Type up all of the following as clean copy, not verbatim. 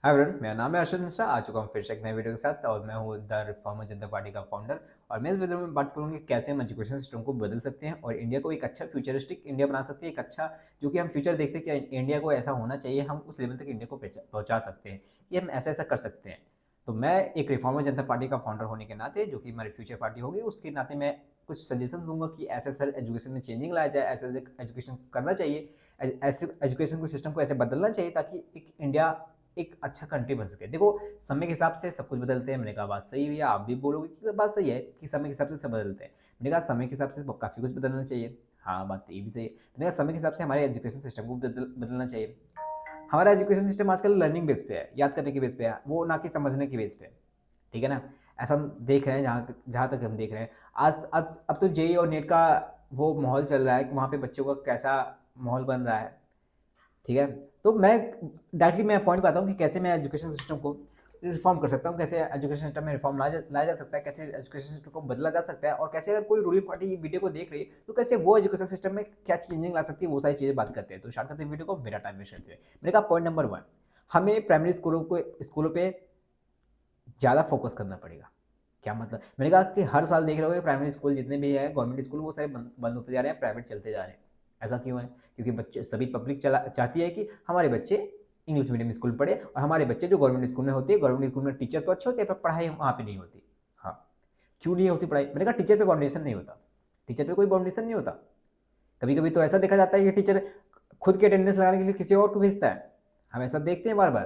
Hi everyone, मेरा नाम है अर्शद मिश्रा। आ चुका हूँ फिर से एक नए वीडियो के साथ और मैं हूँ द रिफॉर्मर जनता पार्टी का फाउंडर। और मैं इस वीडियो में बात करूँगी कैसे हम एजुकेशन सिस्टम को बदल सकते हैं और इंडिया को एक अच्छा फ्यूचरिस्टिक इंडिया बना सकते हैं। एक अच्छा जो कि हम फ्यूचर देखते हैं कि इंडिया को ऐसा होना चाहिए, हम उस लेवल तक इंडिया को पहुँचा सकते हैं कि हम ऐसा ऐसा कर सकते हैं। तो मैं एक रिफॉर्मर जनता पार्टी का फाउंडर होने के नाते, जो कि हमारी फ्यूचर पार्टी होगी, उसके नाते मैं कुछ सजेशन दूंगा कि ऐसे ऐसे एजुकेशन में चेंजिंग लाया जाए, ऐसे ऐसे एजुकेशन करना चाहिए, ऐसे एजुकेशन को सिस्टम को ऐसे बदलना चाहिए ताकि एक इंडिया एक अच्छा कंट्री बन सके। देखो, समय के हिसाब से सब कुछ बदलते हैं। मैंने कहा बात सही है भैया, आप भी बोलोगे कि बात सही है कि समय के हिसाब से सब बदलते हैं। मैंने कहा समय के हिसाब से काफ़ी कुछ बदलना चाहिए। हाँ, बात तो ये भी सही है। मैंने कहा समय के हिसाब से हमारे एजुकेशन सिस्टम को बदलना चाहिए। हमारा एजुकेशन सिस्टम आजकल लर्निंग बेस पे है, याद करने की बेस पे है, वो ना कि समझने की बेस पे। ठीक है ना? ऐसा हम देख रहे हैं, जहाँ जहाँ तक हम देख रहे हैं। आज अब तो जेईई और नेट का वो माहौल चल रहा है कि वहाँ पे बच्चों का कैसा माहौल बन रहा है। ठीक है? तो मैं पॉइंट पे आता हूँ कि कैसे मैं एजुकेशन सिस्टम को रिफॉर्म कर सकता हूँ, कैसे एजुकेशन सिस्टम में रिफॉर्म लाया जा सकता है, कैसे एजुकेशन सिस्टम को बदला जा सकता है, और कैसे अगर कोई रूलिंग पार्टी वीडियो को देख रही है तो कैसे वो एजुकेशन सिस्टम में क्या चेंजिंग ला सकती है, वो सारी चीज़ें बात करते हैं। तो स्टार्ट करते हैं वीडियो को, मेरा टाइम वेस्ट करते हैं। मैंने कहा पॉइंट नंबर 1, हमें प्राइमरी स्कूलों पे ज़्यादा फोकस करना पड़ेगा। क्या मतलब? मैंने कहा कि हर साल देख रहे हो प्राइमरी स्कूल जितने भी है, गवर्नमेंट स्कूल, वो सारे बंद होते जा रहे हैं, प्राइवेट चलते जा रहे हैं। ऐसा क्यों है? क्योंकि बच्चे सभी पब्लिक चाहती है कि हमारे बच्चे इंग्लिश मीडियम स्कूल में पढ़े, और हमारे बच्चे जो गवर्नमेंट स्कूल में होते हैं, गवर्नमेंट स्कूल में टीचर तो अच्छे होते हैं पर पढ़ाई वहाँ पे नहीं होती। हाँ, क्यों नहीं होती पढ़ाई? मैंने कहा टीचर पे बाउंडेशन नहीं होता। टीचर पे कोई बाउंडेशन नहीं होता। कभी कभी तो ऐसा देखा जाता है कि टीचर खुद की अटेंडेंस लगाने के लिए किसी और को भेजता है। हम ऐसा देखते हैं बार बार।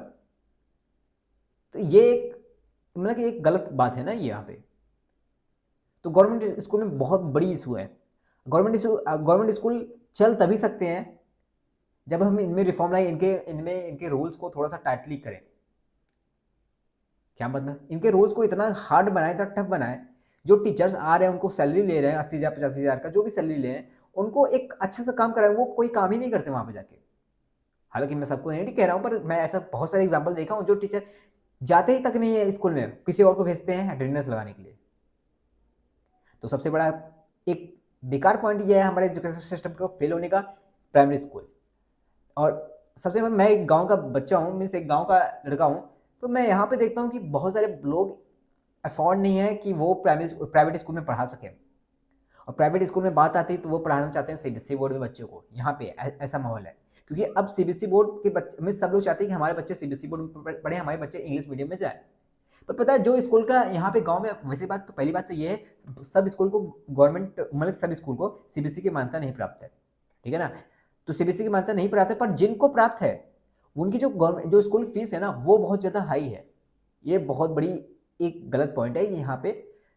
तो ये एक, मतलब कि एक गलत बात है ना ये यहाँ पे। तो गवर्नमेंट स्कूल में बहुत बड़ी इशू है। गवर्नमेंट स्कूल चल तभी सकते हैं जब हम इनमें रिफॉर्म लाए, इनके रूल्स को थोड़ा सा टाइटली करें। क्या मतलब? इनके रूल्स को इतना हार्ड बनाए, इतना टफ बनाए, जो टीचर्स आ रहे हैं उनको सैलरी ले रहे हैं 80,000 85,000 का, जो भी सैलरी ले रहे हैं, उनको एक अच्छा सा काम कराए। वो कोई काम ही नहीं करते वहां पे जाके। हालांकि मैं सबको नहीं कह रहा हूं, पर मैं ऐसा बहुत सारे एग्जाम्पल देखा हूं जो टीचर जाते ही तक नहीं है स्कूल में, किसी और को भेजते हैं अटेंडेंस लगाने के लिए। तो सबसे बड़ा एक बेकार पॉइंट ये है हमारे एजुकेशन सिस्टम को फेल होने का, प्राइमरी स्कूल। और सबसे मैं एक गांव का बच्चा हूँ, मीन्स एक गांव का लड़का हूँ। तो मैं यहाँ पे देखता हूँ कि बहुत सारे लोग अफोर्ड नहीं है कि वो प्राइवेट स्कूल में पढ़ा सकें। और प्राइवेट स्कूल में बात आती है तो वो पढ़ाना चाहते हैं सीबीएसई बोर्ड में बच्चों को। यहाँ पे ऐसा माहौल है, क्योंकि अब सीबीएसई बोर्ड के बच्चे में सब लोग चाहते हैं कि हमारे बच्चे सीबीएसई बोर्ड में पढ़े, हमारे बच्चे इंग्लिश मीडियम में जाए। पर पता है, जो स्कूल का यहाँ पे गांव में, वैसे बात तो पहली बात तो ये है, सब स्कूल को गवर्नमेंट, मतलब सब स्कूल को सीबीएसई की मान्यता नहीं प्राप्त है। ठीक है ना? तो सीबीएसई की मान्यता नहीं प्राप्त है, पर जिनको प्राप्त है उनकी जो गवर्नमेंट जो स्कूल फीस है ना, वो बहुत ज़्यादा हाई है। ये बहुत बड़ी एक गलत पॉइंट है यहाँ पे,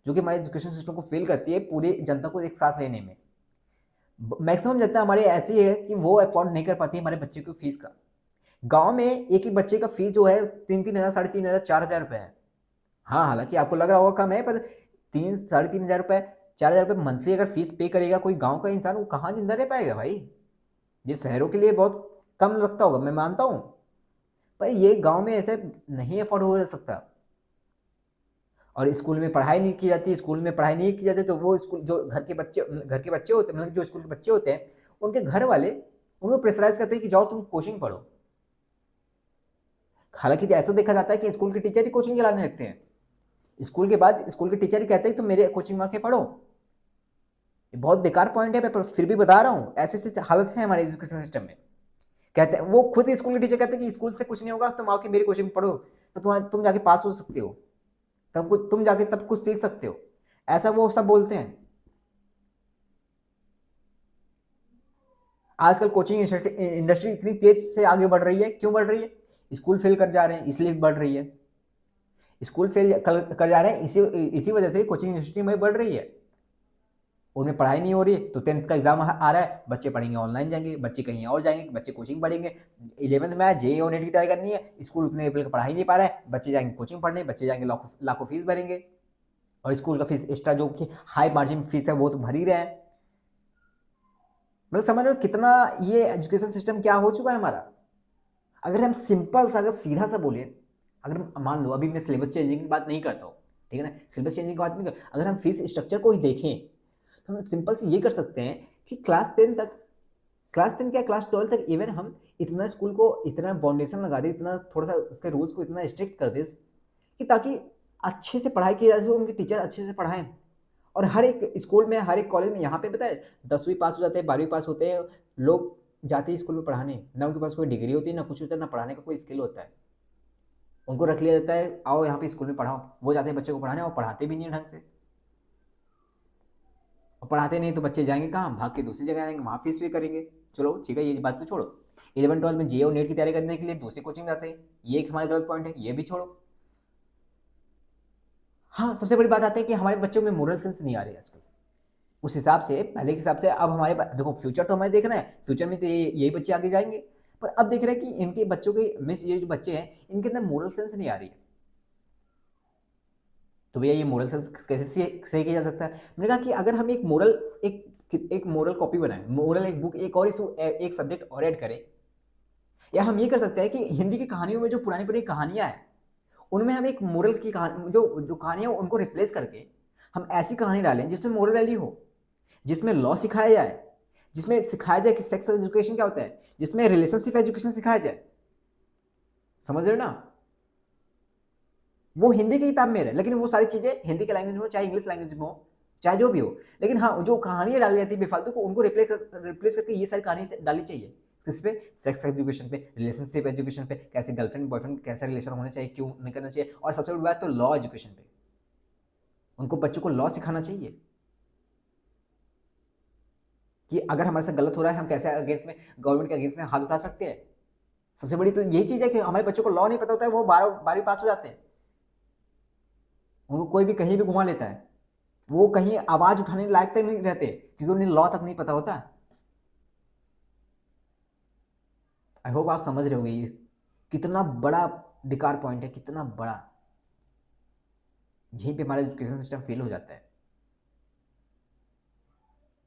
जो कि हमारे एजुकेशन सिस्टम को फेल करती है पूरी जनता को एक साथ लेने में। मैक्सिमम जनता हमारी ऐसी है कि वो अफोर्ड नहीं कर पाती हमारे बच्चे की फीस का। गांव में एक ही बच्चे का फीस जो है 3-3 हज़ार, 3,500, 4,000 रुपए है। हाँ, हालांकि आपको लग रहा होगा कम है, पर 3-3,500 रुपए, 4,000 रुपए मंथली अगर फीस पे करेगा कोई गांव का इंसान, वो कहाँ जिंदा रह पाएगा भाई? ये शहरों के लिए बहुत कम लगता होगा, मैं मानता हूँ, पर ये गांव में ऐसे नहीं अफोर्ड हो सकता। और स्कूल में पढ़ाई नहीं की जाती, स्कूल में पढ़ाई नहीं की जाती, तो वो स्कूल जो घर के बच्चे होते हैं, मतलब जो स्कूल के बच्चे होते हैं, उनके घर वाले उनको प्रेशराइज करते हैं कि जाओ तुम कोचिंग पढ़ो। हालांकि ऐसा देखा जाता है कि स्कूल के टीचर ही कोचिंग चलाने लगते हैं। स्कूल के बाद स्कूल के टीचर ही कहते हैं तुम मेरे कोचिंग में आके पढ़ो। ये बहुत बेकार पॉइंट है, पर फिर भी बता रहा हूँ, ऐसे ऐसे हालत है हमारे एजुकेशन सिस्टम में। कहते हैं वो खुद स्कूल के टीचर कहते हैं कि स्कूल से कुछ नहीं होगा, तुम आके मेरी कोचिंग में पढ़ो, तो तुम जाके पास हो सकते हो, तुम जाके तब कुछ सीख सकते हो। ऐसा वो सब बोलते हैं। आजकल कोचिंग इंडस्ट्री इतनी तेज से आगे बढ़ रही है, क्यों बढ़ रही है? स्कूल फेल कर जा रहे हैं इसलिए बढ़ रही है। स्कूल फेल कर जा रहे हैं, इसी इसी वजह से कोचिंग इंडस्ट्री में बढ़ रही है। उनमें पढ़ाई नहीं हो रही है, तो 10th का एग्जाम आ रहा है, बच्चे पढ़ेंगे ऑनलाइन, जाएंगे बच्चे कहीं और जाएंगे, बच्चे कोचिंग पढ़ेंगे। 11th में आया, जेईई और नेट की तैयारी करनी है, स्कूल उतने लेवल का पढ़ाई नहीं पा रहा है, बच्चे जाएंगे कोचिंग पढ़ने, बच्चे जाएंगे लाखों लाखों फीस भरेंगे। और स्कूल का फीस एक्स्ट्रा जो कि हाई मार्जिन फीस है वो तो भर ही रहे हैं। मतलब समझ रहे हो कितना ये एजुकेशन सिस्टम क्या हो चुका है हमारा। अगर हम सिंपल सा, अगर सीधा सा बोले, अगर मान लो, अभी मैं सिलेबस चेंजिंग की बात नहीं करता हूँ, ठीक है ना, सिलेबस चेंजिंग की बात नहीं कर, अगर हम फीस स्ट्रक्चर को ही देखें, तो हम सिंपल से ये कर सकते हैं कि क्लास 10 तक, क्लास 10 क्या, क्लास 12 तक इवन हम इतना स्कूल को इतना बाउंडेशन लगा दे, इतना थोड़ा सा उसके रूल्स को इतना स्ट्रिक्ट कर दे कि ताकि अच्छे से पढ़ाई की जा सके, उनके टीचर अच्छे से पढ़ाएं। और हर एक स्कूल में, हर एक कॉलेज में, यहाँ पे पता है 10वीं पास हो जाते हैं, 12वीं पास होते हैं लोग, जाते हैं स्कूल में पढ़ाने, ना उनके पास कोई डिग्री होती है, ना कुछ होता है, ना पढ़ाने का कोई स्किल होता है। उनको रख लिया जाता है, आओ यहाँ पे स्कूल में पढ़ाओ। वो जाते हैं बच्चे को पढ़ाने और पढ़ाते भी नहीं ढंग से। और पढ़ाते नहीं तो बच्चे जाएंगे कहाँ, भाग के दूसरी जगह आएंगे, वहाँ फीस भी करेंगे। चलो ठीक है, ये बात तो छोड़ो। 11वीं 12वीं में जे और नेट की तैयारी करने के लिए दूसरी कोचिंग जाते हैं, ये एक हमारा गलत पॉइंट है, ये भी छोड़ो। हाँ, सबसे बड़ी बात आती है कि हमारे बच्चों में मोरल सेंस नहीं आ रही आजकल उस हिसाब से, पहले के हिसाब से। अब हमारे देखो फ्यूचर तो हमें देखना है, फ्यूचर में तो यही बच्चे आगे जाएंगे, पर अब देख रहे हैं कि इनके बच्चों के मिस, ये जो बच्चे हैं इनके अंदर मोरल सेंस नहीं आ रही है। तो भैया ये मोरल सेंस कैसे सही किया जा सकता है? मैंने कहा कि अगर हम एक मोरल, एक मोरल कॉपी बनाएं, मोरल एक बुक, एक और एक सब्जेक्ट और ऐड करें। या हम ये कर सकते हैं कि हिंदी की कहानियों में जो पुरानी पुरानी कहानियां हैं उनमें हम एक मोरल की कहानी, जो जो कहानियां उनको रिप्लेस करके हम ऐसी कहानी डालें जिसमें मोरल वैल्यू हो, जिसमें लॉ सिखाया जाए, जिसमें सिखाया जाए कि सेक्स एजुकेशन क्या होता है, जिसमें रिलेशनशिप एजुकेशन सिखाया जाए। समझ रहे हो ना? वो हिंदी की किताब में है, लेकिन वो सारी चीजें हिंदी के लैंग्वेज में हो, चाहे इंग्लिश लैंग्वेज में हो, चाहे जो भी हो। लेकिन हाँ, जो कहानियां डाली जाती है बेफालतू को, उनको रिप्लेस करके ये सारी कहानी डालनी चाहिए। किस पे? सेक्स एजुकेशन पे, रिलेशनशिप एजुकेशन पे, कैसे गर्लफ्रेंड बॉयफ्रेंड कैसा रिलेशन होना चाहिए, क्यों नहीं करना चाहिए, और सबसे बड़ी बात तो लॉ एजुकेशन पे, उनको बच्चों को लॉ सिखाना चाहिए कि अगर हमारे साथ गलत हो रहा है हम कैसे अगेंस्ट में, गवर्नमेंट के अगेंस्ट में हाथ उठा सकते हैं। सबसे बड़ी तो यही चीज है कि हमारे बच्चों को लॉ नहीं पता होता है, वो 12वीं पास हो जाते हैं, उनको कोई भी कहीं भी घुमा लेता है, वो कहीं आवाज उठाने लायक तक नहीं रहते क्योंकि उन्हें लॉ तक नहीं पता होता। आई होप आप समझ रहे होंगे ये कितना बड़ा बेकार पॉइंट है, कितना बड़ा। यहीं पे हमारा एजुकेशन सिस्टम फेल हो जाता है।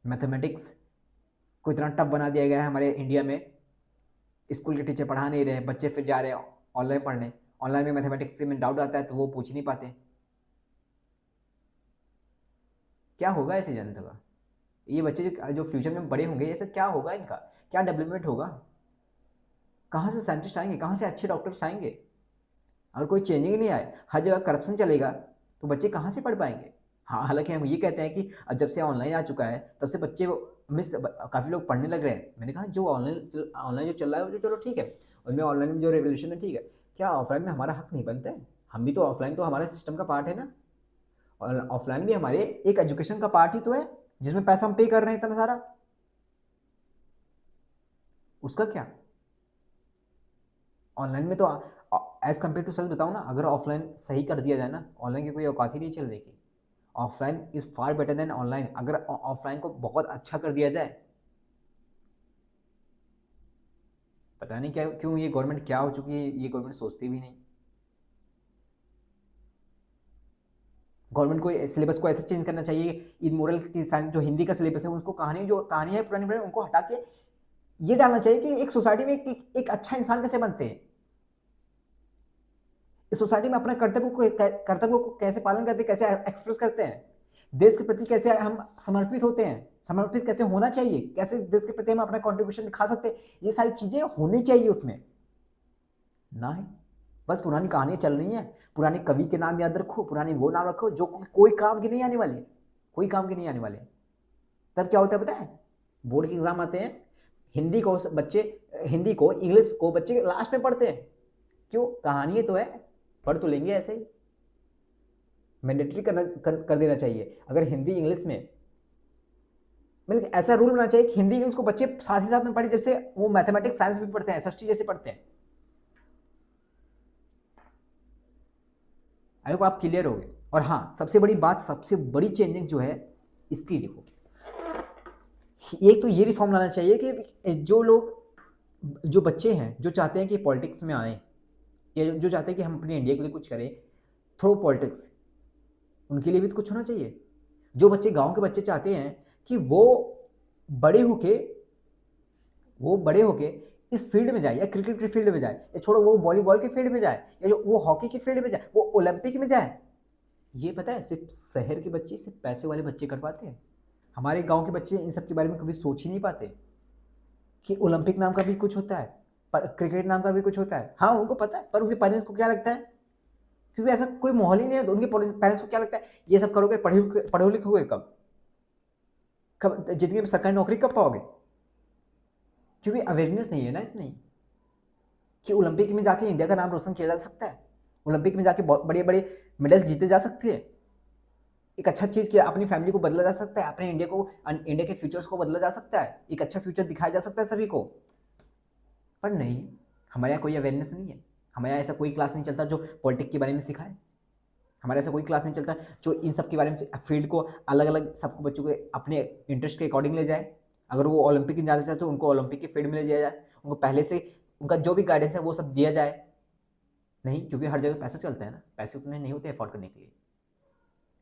मैथमेटिक्स को इतना टफ बना दिया गया है हमारे इंडिया में, स्कूल के टीचर पढ़ा नहीं रहे, बच्चे फिर जा रहे हैं ऑनलाइन पढ़ने, ऑनलाइन में मैथमेटिक्स में डाउट आता है तो वो पूछ नहीं पाते। क्या होगा ऐसे जनता का? ये बच्चे जो फ्यूचर में बड़े होंगे, ऐसा क्या होगा इनका, क्या डेवलपमेंट होगा? कहाँ से साइंटिस्ट आएंगे, कहाँ से अच्छे डॉक्टर्स आएंगे? अगर कोई चेंजिंग नहीं आए, हर जगह करप्शन चलेगा, तो बच्चे कहाँ से पढ़ पाएंगे? हाँ, हालांकि हम ये कहते हैं कि अब जब से ऑनलाइन आ चुका है तब से बच्चे मिस काफ़ी लोग पढ़ने लग रहे हैं। मैंने कहा जो ऑनलाइन ऑनलाइन जो चल रहा है वो जो चलो ठीक है, उनमें ऑनलाइन में जो रेवोल्यूशन है ठीक है, क्या ऑफलाइन में हमारा हक नहीं बनता है? हम भी तो, ऑफलाइन तो हमारे सिस्टम का पार्ट है ना, और ऑफलाइन भी हमारे एक एजुकेशन का पार्ट ही तो है, जिसमें पैसा हम पे कर रहे हैं इतना सारा, उसका क्या? ऑनलाइन में तो एज कम्पेयर टू सच बताऊँ ना, अगर ऑफलाइन सही कर दिया जाए ना, ऑनलाइन की कोई औकात ही नहीं चल रही। Offline is far better than online, अगर ऑफलाइन को बहुत अच्छा कर दिया जाए। पता नहीं क्या, क्यों ये गवर्नमेंट क्या हो चुकी है, ये गवर्नमेंट सोचती भी नहीं। गवर्नमेंट को सिलेबस को ऐसा चेंज करना चाहिए, इन मोरल की साइंस जो हिंदी का सिलेबस है उसको, कहानी जो कहानियाँ है पुरानी पुरानी उनको हटा के ये डालना चाहिए कि एक सोसाइटी में एक अच्छा इंसान कैसे बनते हैं, इस सोसाइटी में अपने कर्तव्य को कैसे पालन करते हैं, कैसे एक्सप्रेस करते हैं, देश के प्रति कैसे हम समर्पित होते हैं, समर्पित कैसे होना चाहिए, कैसे देश के प्रति हम अपना कंट्रीब्यूशन दिखा सकते हैं, ये सारी चीजें होनी चाहिए उसमें। ना है, बस पुरानी कहानियां चल रही हैं, पुराने कवि के नाम याद रखो, पुराने वो नाम रखो जो कोई काम की नहीं आने वाले, कोई काम की नहीं आने वाले। तब क्या होता है पता है? बोर्ड के एग्जाम आते हैं, हिंदी को बच्चे, हिंदी को इंग्लिश को बच्चे लास्ट में पढ़ते हैं। क्यों? कहानी तो है, पढ़ तो लेंगे ऐसे ही। मैंडेटरी कर देना चाहिए, अगर हिंदी इंग्लिश में, मतलब ऐसा रूल बनाना चाहिए कि हिंदी इंग्लिश को बच्चे साथ ही साथ में पढ़े, जैसे वो मैथमेटिक्स साइंस भी पढ़ते हैं, एसएसटी जैसे पढ़ते हैं। आई होप आप क्लियर हो गए। और हाँ, सबसे बड़ी बात, सबसे बड़ी चेंजिंग जो है इसकी देखो, एक तो ये रिफॉर्म लाना चाहिए कि जो लोग, जो बच्चे हैं जो चाहते हैं कि पॉलिटिक्स में आए, या जो चाहते हैं कि हम अपने इंडिया के लिए कुछ करें थ्रू पॉलिटिक्स, उनके लिए भी तो कुछ होना चाहिए। जो बच्चे, गांव के बच्चे चाहते हैं कि बड़े होके वो बड़े होके इस फील्ड में जाए, या क्रिकेट के फील्ड में जाए, या छोड़ो वो वॉलीबॉल के फील्ड में जाए, या जो वो हॉकी के फील्ड में जाए, वो ओलंपिक में जाए। ये पता है सिर्फ शहर के बच्चे, सिर्फ पैसे वाले बच्चे कर पाते हैं। हमारे गांव के बच्चे इन सब के बारे में कभी सोच ही नहीं पाते कि ओलंपिक नाम का भी कुछ होता है, पर क्रिकेट नाम का भी कुछ होता है, हाँ उनको पता है, पर उनके पेरेंट्स को क्या लगता है, क्योंकि ऐसा कोई माहौल ही नहीं है, तो उनके पेरेंट्स को क्या लगता है ये सब करोगे, पढ़े लिखोगे कब, कब जिंदगी में सरकारी नौकरी कब पाओगे, क्योंकि अवेयरनेस नहीं है ना इतनी कि ओलंपिक में जाके इंडिया का नाम रोशन किया जा सकता है, ओलंपिक में जाके बहुत बड़े बड़े मेडल्स जीते जा सकते हैं, एक अच्छा चीज़ किया, अपनी फैमिली को बदला जा सकता है, अपने इंडिया के फ्यूचर्स को बदला जा सकता है, एक अच्छा फ्यूचर दिखाया जा सकता है सभी को। पर नहीं, हमारे यहाँ कोई अवेयरनेस नहीं है, हमारे यहाँ ऐसा कोई क्लास नहीं चलता जो पॉलिटिक्स के बारे में सिखाए, हमारे ऐसा कोई क्लास नहीं चलता जो इन सब के बारे में फील्ड को अलग अलग सबको बच्चों के अपने इंटरेस्ट के अकॉर्डिंग ले जाए। अगर वो ओलंपिक में जाना चाहते तो उनको ओलंपिक के फील्ड में ले जाया जाए, उनको पहले से उनका जो भी गाइडेंस है वो सब दिया जाए। नहीं, क्योंकि हर जगह पैसा चलता है ना, पैसे उतने नहीं होते अफोर्ड करने के लिए।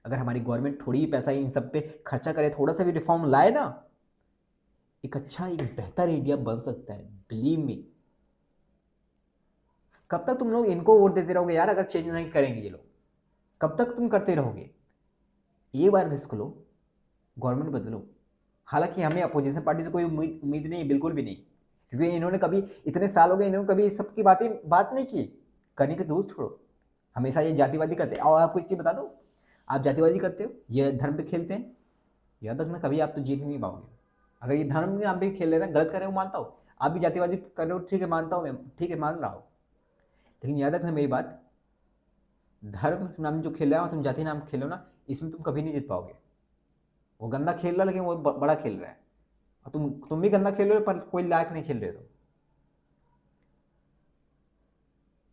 अगर हमारी गवर्नमेंट थोड़ी ही पैसा इन सब पे खर्चा करे, थोड़ा सा भी रिफॉर्म लाए ना, एक अच्छा एक बेहतर इंडिया बन सकता है, बिलीव मी। कब तक तुम लोग इनको वोट देते रहोगे यार, अगर चेंज नहीं करेंगे ये लोग, कब तक तुम करते रहोगे? ये बार रिस्क लो, गवर्नमेंट बदलो। हालांकि हमें अपोजिशन पार्टी से कोई उम्मीद नहीं, बिल्कुल भी नहीं, क्योंकि इन्होंने कभी, इतने साल हो गए इन्होंने कभी इस सब की बात नहीं की, करने के दूर छोड़ो, हमेशा ये जातिवादी करते हैं। और आपको एक चीज़ बता दो, आप जातिवादी करते हो, ये धर्म पे खेलते हैं, याद रखना कभी आप तो जीत नहीं पाओगे। अगर ये धर्म के नाम पे खेल रहे हैं, गलत कर रहे हो मानता हूँ, आप भी जातिवादी कर रहे हो, ठीक है मानता हूँ मैं, ठीक है मान रहा हूँ, लेकिन याद रखना मेरी बात, धर्म नाम जो खेल रहा है, तुम जाति नाम खेलो ना, इसमें तुम कभी नहीं जीत पाओगे। वो गंदा खेल रहा है लेकिन वो बड़ा खेल रहा है, और तुम भी गंदा खेल रहे हो पर कोई लायक नहीं खेल रहे हो।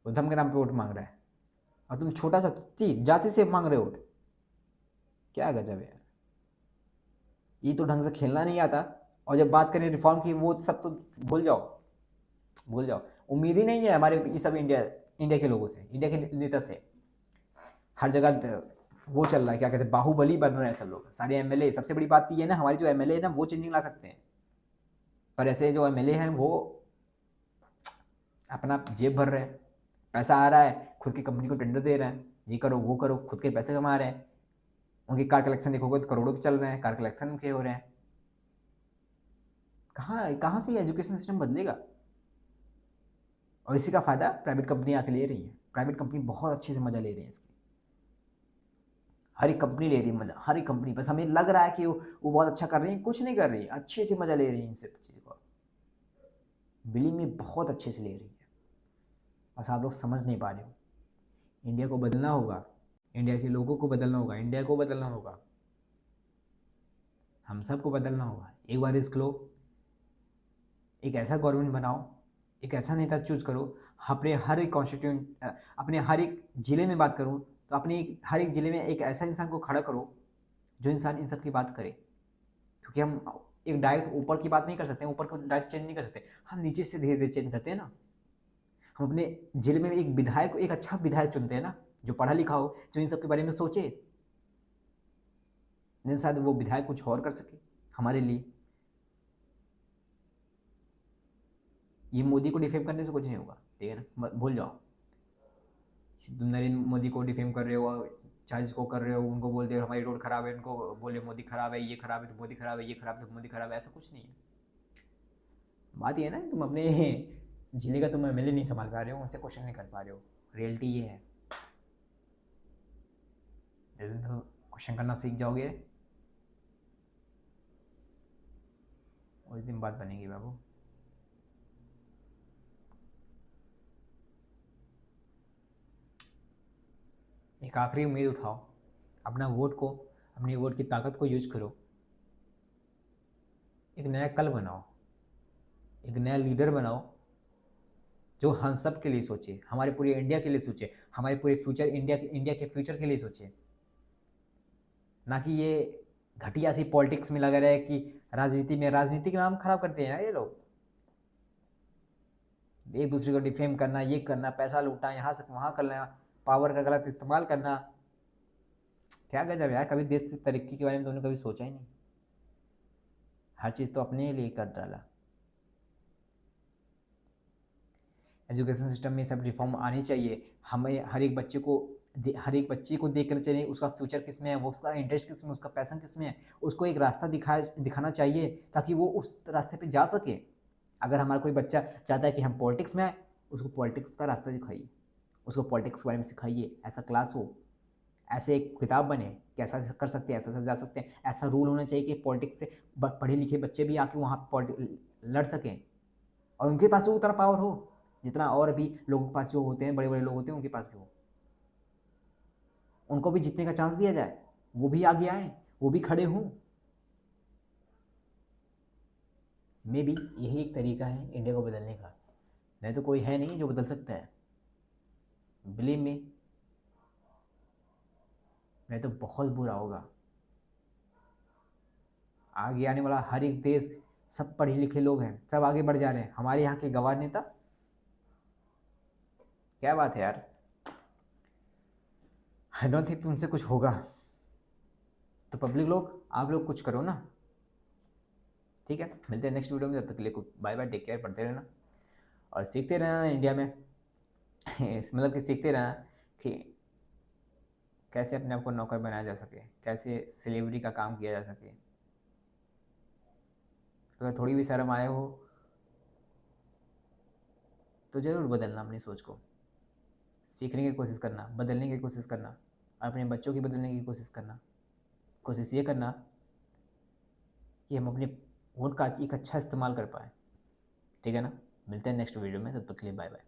वो धर्म के नाम पे वोट मांग रहा है और तुम छोटा सा जाति से मांग रहे हो वोट, क्या गजब है यार। ये तो ढंग से खेलना नहीं आता, और जब बात करें रिफॉर्म की, वो सब तो भूल जाओ, भूल जाओ। उम्मीद ही नहीं है हमारे ये सब इंडिया के लोगों से, इंडिया के नेता से। हर जगह वो चल रहा है, क्या कहते हैं, बाहुबली बन रहे हैं सब लोग, सारे एमएलए। सबसे बड़ी बात ये है ना, हमारे जो एमएलए है ना वो चेंजिंग ला सकते हैं, पर ऐसे जो एमएलए हैं वो अपना जेब भर रहे हैं, पैसा आ रहा है, खुद की कंपनी को टेंडर दे रहे हैं, ये करो वो करो, खुद के पैसे कमा रहे हैं। उनकी कार कलेक्शन देखोगे तो करोड़ों के चल रहे हैं, कार कलेक्शन के हो रहे हैं। कहाँ कहाँ से एजुकेशन सिस्टम बदलेगा? और इसी का फ़ायदा प्राइवेट कंपनी आके ले रही है, प्राइवेट कंपनी बहुत अच्छे से मज़ा ले रही है इसकी, हर एक कंपनी ले रही है मज़ा, हर एक कंपनी। बस हमें लग रहा है कि वो बहुत अच्छा कर रही है, कुछ नहीं कर रही है, अच्छे से मज़ा ले रही है इन सब चीज़ को, बिलिंग में बहुत अच्छे से ले रही है, बस आप लोग समझ नहीं पा रहे हो। इंडिया को बदलना होगा, इंडिया के लोगों को बदलना होगा, इंडिया को बदलना होगा, हम सबको बदलना होगा। एक बार रिस्क लो, एक ऐसा गवर्नमेंट बनाओ, एक ऐसा नेता चूज करो। अपने हर एक कॉन्स्टिट्यूंट, अपने हर एक ज़िले में बात करूँ तो अपने हर एक ज़िले में एक ऐसा इंसान को खड़ा करो जो इंसान इन सब की बात करे, क्योंकि हम एक डायरेक्ट ऊपर की बात नहीं कर सकते, ऊपर को डायरेक्ट चेंज नहीं कर सकते, हम नीचे से धीरे धीरे चेंज करते हैं ना। हम अपने जिले में एक विधायक, एक अच्छा विधायक चुनते हैं ना, जो पढ़ा लिखा हो, जो इन सब के बारे में सोचे, नहीं शायद वो विधायक कुछ और कर सके हमारे लिए। ये मोदी को डिफेम करने से कुछ नहीं होगा, ठीक है ना, भूल जाओ। तुम नरेंद्र मोदी को डिफेम कर रहे हो, चाहे जिसको कर रहे हो उनको बोलते हो हमारी रोड खराब है, उनको बोले मोदी खराब है, ये खराब है तो मोदी खराब है, ये खराब है तो मोदी खराब है, ऐसा कुछ नहीं है। बात ये है ना, तुम अपने जिले का तुम एमएलए नहीं संभाल पा रहे हो, उनसे क्वेश्चन नहीं कर पा रहे हो, रियलिटी ये है। जिस दिन तुम क्वेश्चन करना सीख जाओगे उस दिन बात बनेगी बाबू। एक आखिरी उम्मीद उठाओ, अपना वोट को, अपनी वोट की ताकत को यूज करो, एक नया कल बनाओ, एक नया लीडर बनाओ जो हम सब के लिए सोचे, हमारे पूरे इंडिया के लिए सोचे, हमारे पूरे फ्यूचर इंडिया के फ्यूचर के लिए सोचे, ना कि ये घटिया सी पॉलिटिक्स में लगा रहे कि राजनीति का नाम खराब करते हैं ये लोग, एक दूसरे को डिफेम करना, ये करना, पैसा लूटना, यहाँ से वहाँ करना, पावर का गलत इस्तेमाल करना। क्या गजब यार, कभी देश की तरक्की के बारे में तो उन्होंने कभी सोचा ही नहीं, हर चीज़ तो अपने लिए कर डाला। एजुकेशन सिस्टम में सब रिफॉर्म आनी चाहिए, हमें हर एक बच्चे को देखना चाहिए उसका फ्यूचर किस में है, वो उसका इंटरेस्ट किस में, उसका पैशन किस में है, उसको एक रास्ता दिखाना चाहिए ताकि वो उस रास्ते पे जा सके। अगर हमारा कोई बच्चा चाहता है कि हम पॉलिटिक्स में आए, उसको पॉलिटिक्स का रास्ता दिखाइए, उसको पॉलिटिक्स के बारे में सिखाइए, ऐसा क्लास हो, ऐसे एक किताब बने कि ऐसा कर सकते हैं, ऐसा जा सकते हैं, ऐसा रूल होना चाहिए कि पॉलिटिक्स से पढ़े लिखे बच्चे भी आके वहाँ लड़ सकें और उनके पास भी उतना पावर हो जितना और भी लोगों के पास जो होते हैं, बड़े बड़े लोग होते हैं उनके पास भी हो, उनको भी जीतने का चांस दिया जाए, वो भी आगे आए, वो भी खड़े हों। मे बी यही एक तरीका है इंडिया को बदलने का, नहीं तो कोई है नहीं जो बदल सकता है, बिलीव मी, नहीं तो बहुत बुरा होगा। आगे आने वाला हर एक देश, सब पढ़े लिखे लोग हैं, सब आगे बढ़ जा रहे हैं, हमारे यहाँ के गंवार नेता, क्या बात है यार। आई डोंट थिंक तुमसे कुछ होगा, तो पब्लिक लोग, आप लोग कुछ करो ना। ठीक है, मिलते हैं नेक्स्ट वीडियो में, तब तक के लिए बाय बाय, टेक केयर, पढ़ते रहना और सीखते रहना इंडिया में मतलब कि सीखते रहना कि कैसे अपने आप को नौकर बनाया जा सके, कैसे सिलेवरी का काम किया जा सके। तो अगर थोड़ी भी शर्म आए हो तो ज़रूर बदलना अपनी सोच को, सीखने की कोशिश करना, बदलने की कोशिश करना, अपने बच्चों की बदलने की कोशिश करना, कोशिश ये करना कि हम अपने वोट का एक अच्छा इस्तेमाल कर पाएँ। ठीक है ना, मिलते हैं नेक्स्ट वीडियो में, तब तक के लिए बाय बाय।